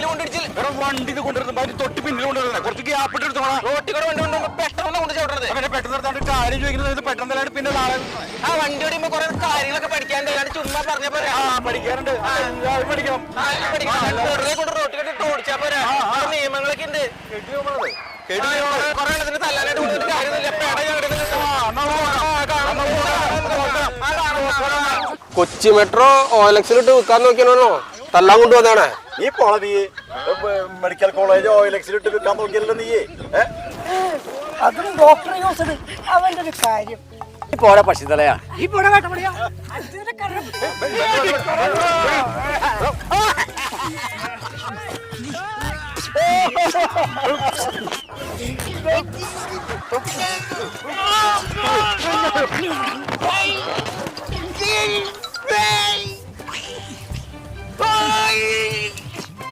വണ്ടി കൊണ്ടുവരുന്നത് തൊട്ട് പിന്നിൽ കൊണ്ടുവരുന്നത് കുറച്ച് ഗ്യാപ്പ് ഇട്ട് എടുത്തോളാം. റോട്ടിക്കൂടെ വണ്ടി കൊണ്ടുവരുമ്പോ പെട്ടെന്ന് കൊണ്ട് ചോട്ടത് അവനെ പെട്ടെന്ന് നിർത്താണ്ട് കാര്യം ചോദിക്കുന്നത് പെട്ടെന്ന് പിന്നെ നാളെ ആ വണ്ടി ഓടിയുമ്പോ കുറെ കാര്യങ്ങളൊക്കെ പഠിക്കാണ്ട് ചുമ്മാ പറഞ്ഞ പോലെ പഠിക്കാറുണ്ട് പഠിക്കണം കൊണ്ട് റോട്ടിൽ ഓടിച്ചാ പോരാ നിയമങ്ങളൊക്കെ ഉണ്ട്. കൊച്ചി മെട്രോ OLX-ലിട്ട് വിൽക്കാൻ നോക്കിയാണോ തല്ലാൻ കൊണ്ടുവന്നാണ് നീ പോള നീ മെഡിക്കൽ കോളേജ് OLX-ലിട്ട് വിൽക്കാൻ നോക്കിയല്ലോ നീ അതും ഡോക്ടർ യൂസ് അവന്റെ ഒരു കാര്യം നീ പോരാ പശുതലയാ ഈ പോടാ കാട്ടപ്പടിയാ Bye.